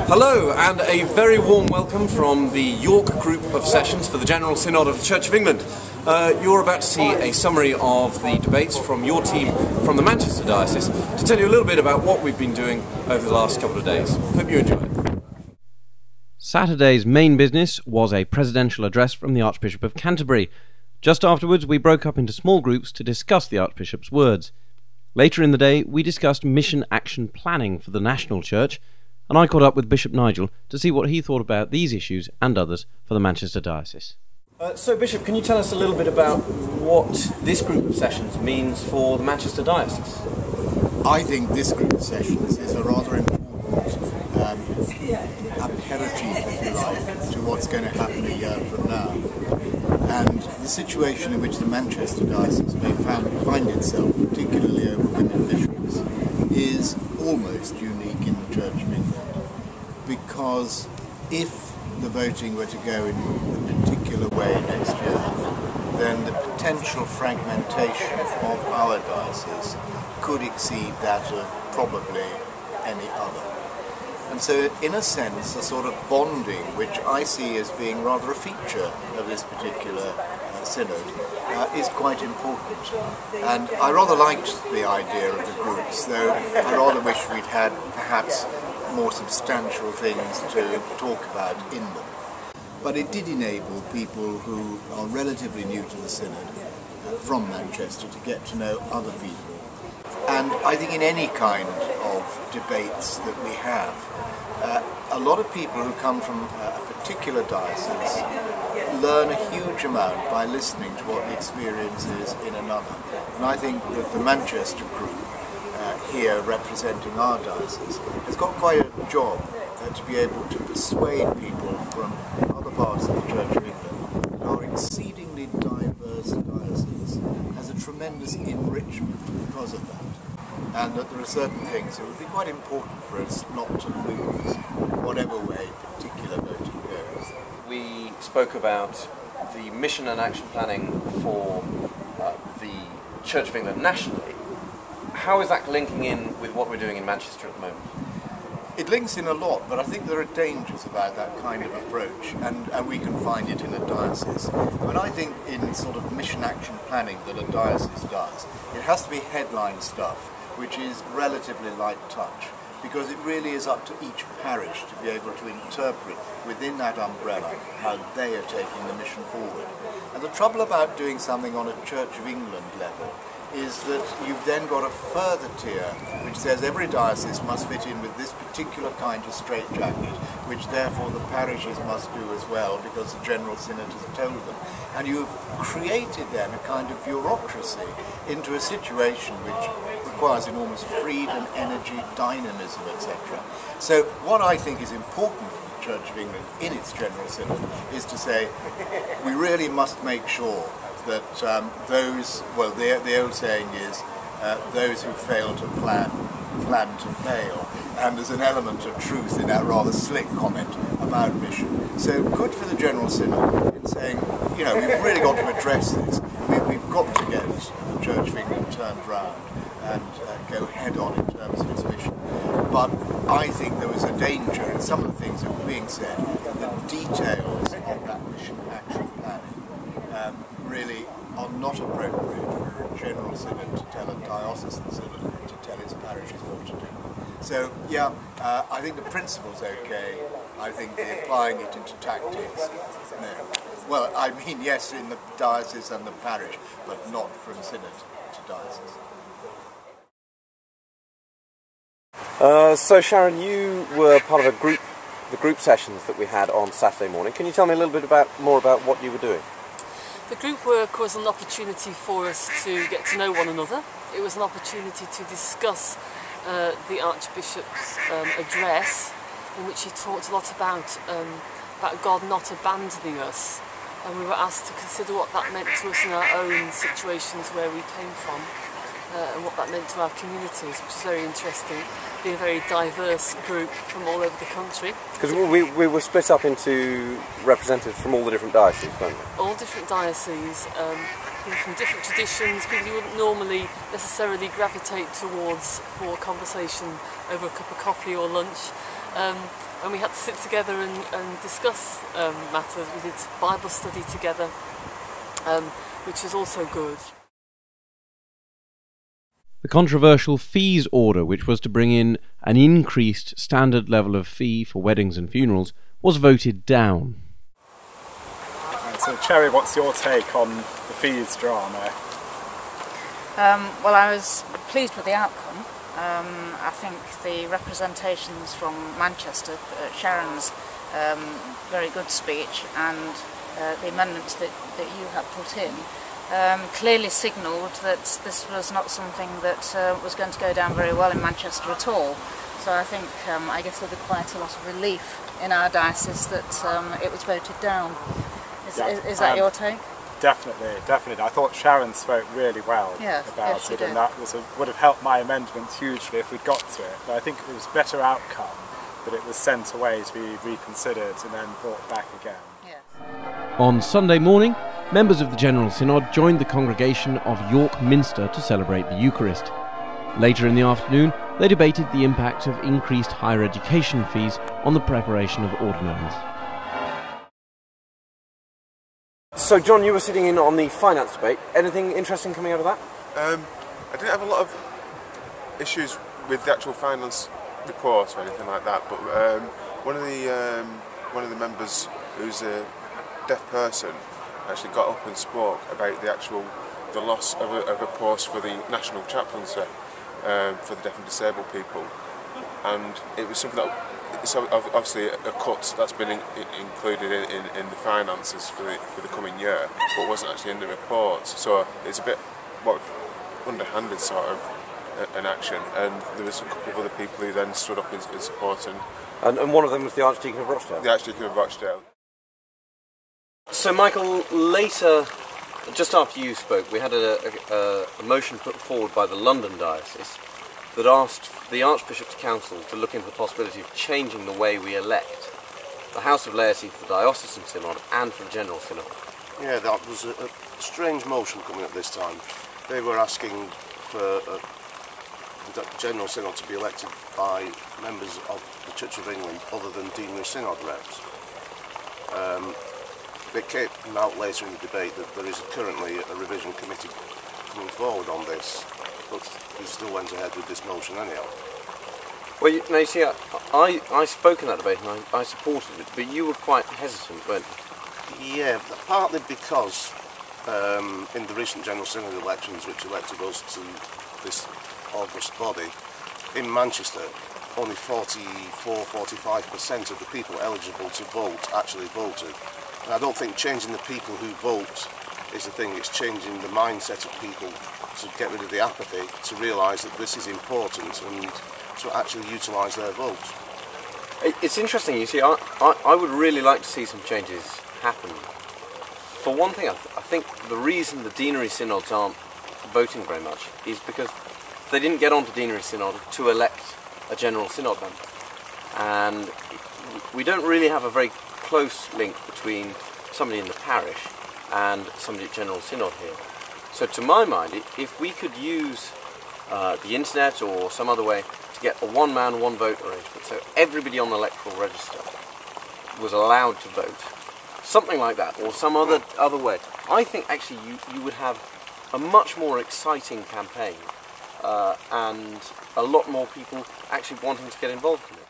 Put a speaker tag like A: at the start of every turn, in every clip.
A: Hello, and a very warm welcome from the York Group of Sessions for the General Synod of the Church of England. You're about to see a summary of the debates from your team from the Manchester Diocese to tell you a little bit about what we've been doing over the last couple of days. Hope you enjoy it.
B: Saturday's main business was a presidential address from the Archbishop of Canterbury. Just afterwards, we broke up into small groups to discuss the Archbishop's words. Later in the day, we discussed mission action planning for the national church, and I caught up with Bishop Nigel to see what he thought about these issues and others for the Manchester Diocese.
A: So, Bishop, can you tell us a little bit about what this group of sessions means for the Manchester Diocese?
C: I think this group of sessions is a rather important aperitif, if you like, to what's going to happen a year from now. And the situation in which the Manchester Diocese may find itself, particularly over women bishops, is almost unique in the Church of England. Because if the voting were to go in a particular way next year, then the potential fragmentation of our diocese could exceed that of probably any other. And so, in a sense, a sort of bonding, which I see as being rather a feature of this particular synod, is quite important. And I rather liked the idea of the groups, though I rather wish we'd had perhaps more substantial things to talk about in them. But it did enable people who are relatively new to the synod from Manchester to get to know other people. And I think in any kind of debates that we have, a lot of people who come from a particular diocese learn a huge amount by listening to what the experience is in another. And I think that the Manchester group here representing our diocese has got quite a job to be able to persuade people from other parts of the Church of England that our exceedingly diverse diocese has a tremendous enrichment because of that. And that there are certain things that would be quite important for us not to lose, whatever way particular voting goes.
A: We spoke about the mission and action planning for the Church of England nationally. How is that linking in with what we're doing in Manchester at the moment?
C: It links in a lot, but I think there are dangers about that kind of approach, and we can find it in a diocese. I mean, I think in sort of mission action planning that a diocese does, it has to be headline stuff, which is relatively light touch, because it really is up to each parish to be able to interpret within that umbrella how they are taking the mission forward. And the trouble about doing something on a Church of England level is that you've then got a further tier which says every diocese must fit in with this particular kind of straitjacket, which therefore the parishes must do as well because the General Synod has told them. And you've created then a kind of bureaucracy into a situation which requires enormous freedom, energy, dynamism, etc. So what I think is important for the Church of England in its General Synod is to say we really must make sure that the old saying is, those who fail to plan to fail. And there's an element of truth in that rather slick comment about mission. So good for the General Synod in saying, we've really got to address this. We've got to get the Church of England turned round and go head on in terms of its mission. But I think there was a danger in some of the things that were being said, that the details of that mission action planning really are not appropriate for a General Synod to tell a diocesan synod to tell its parishes what to do. So, I think the principle's okay. I think the applying it into tactics, no. Well, I mean, yes, in the diocese and the parish, but not from synod to diocese.
A: So, Sharon, you were part of the group sessions that we had on Saturday morning. Can you tell me a little bit more about what you were doing?
D: The group work was an opportunity for us to get to know one another. It was an opportunity to discuss the Archbishop's address, in which he talked a lot about God not abandoning us, and we were asked to consider what that meant to us in our own situations where we came from, and what that meant to our communities, which is very interesting, being a very diverse group from all over the country.
A: Because we were split up into representatives from all the different dioceses, weren't we?
D: All different dioceses, people from different traditions, people you wouldn't normally necessarily gravitate towards for conversation over a cup of coffee or lunch. And and we had to sit together and discuss matters. We did Bible study together, which was also good.
B: The controversial fees order, which was to bring in an increased standard level of fee for weddings and funerals, was voted down.
E: And so, Cherry, what's your take on the fees drama?
F: Well, I was pleased with the outcome. I think the representations from Manchester, Sharon's very good speech, and the amendments that you had put in, clearly signalled that this was not something that was going to go down very well in Manchester at all. So I think I guess there'll be quite a lot of relief in our diocese that it was voted down. Is that your take?
E: Definitely. I thought Sharon spoke really well about it, and that would have helped my amendments hugely if we'd got to it. But I think it was a better outcome that it was sent away to be reconsidered and then brought back again.
F: Yeah.
B: On Sunday morning, members of the General Synod joined the congregation of York Minster to celebrate the Eucharist. Later in the afternoon, they debated the impact of increased higher education fees on the preparation of ordinands.
A: So, John, you were sitting in on the finance debate. Anything interesting coming out of that?
G: I didn't have a lot of issues with the actual finance report or anything like that, but one of the members, who's a deaf person, actually got up and spoke about the loss of a post for the national chaplaincy for the deaf and disabled people, and it was something that it's obviously a cut that's been included in the finances for the coming year, but wasn't actually in the report. So it's a bit underhanded sort of an action, and there was a couple of other people who then stood up in support.
A: And one of them was the Archdeacon of Rochdale?
G: The Archdeacon of Rochdale.
A: So, Michael, later, just after you spoke, we had a motion put forward by the London Diocese that asked the Archbishop's Council to look into the possibility of changing the way we elect the House of Laity for the Diocesan Synod and for the General Synod.
H: Yeah, that was a strange motion coming up this time. They were asking for the General Synod to be elected by members of the Church of England other than deanery synod reps. It came out later in the debate that there is currently a revision committee coming forward on this, but we still went ahead with this motion anyhow.
A: Well, you see, I spoke in that debate and I supported it, but you were quite hesitant, weren't you?
H: Yeah, partly because in the recent General Synod elections, which elected us to this August body, in Manchester, only 44–45% of the people eligible to vote actually voted. And I don't think changing the people who vote is the thing, it's changing the mindset of people to get rid of the apathy, to realise that this is important and to actually utilise their vote.
A: It's interesting, you see, I would really like to see some changes happen. For one thing, I think the reason the deanery synods aren't voting very much is because they didn't get onto deanery synod to elect a general synod member. And we don't really have a very close link between somebody in the parish and somebody at General Synod here. So to my mind, if we could use the internet or some other way to get a one-man, one-vote arrangement, so everybody on the electoral register was allowed to vote, something like that, or some other way, I think actually you would have a much more exciting campaign and a lot more people actually wanting to get involved in it.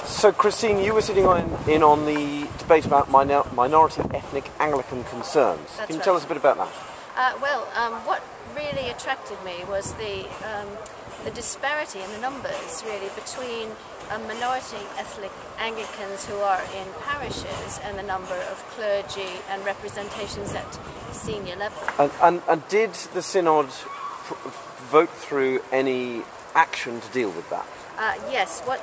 A: So, Christine, you were sitting in on the debate about minority ethnic Anglican concerns.
I: That's
A: Can you
I: right.
A: tell us a bit about that?
I: What really attracted me was the disparity in the numbers, really, between minority ethnic Anglicans who are in parishes and the number of clergy and representations at senior level.
A: And did the Synod vote through any action to deal with that?
I: Yes, what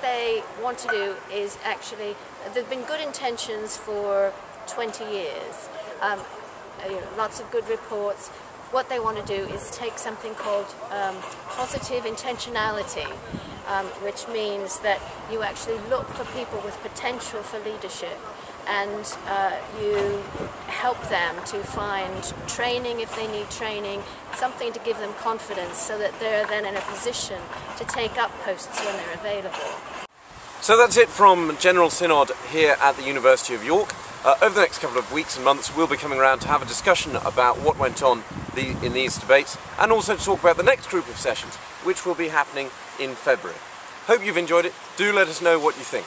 I: they want to do is actually, there have been good intentions for 20 years, lots of good reports. What they want to do is take something called positive intentionality, which means that you actually look for people with potential for leadership and you help them to find training if they need training, something to give them confidence so that they're then in a position to take up posts when they're available.
A: So that's it from General Synod here at the University of York. Over the next couple of weeks and months we'll be coming around to have a discussion about what went on in these debates, and also to talk about the next group of sessions, which will be happening in February. Hope you've enjoyed it. Do let us know what you think.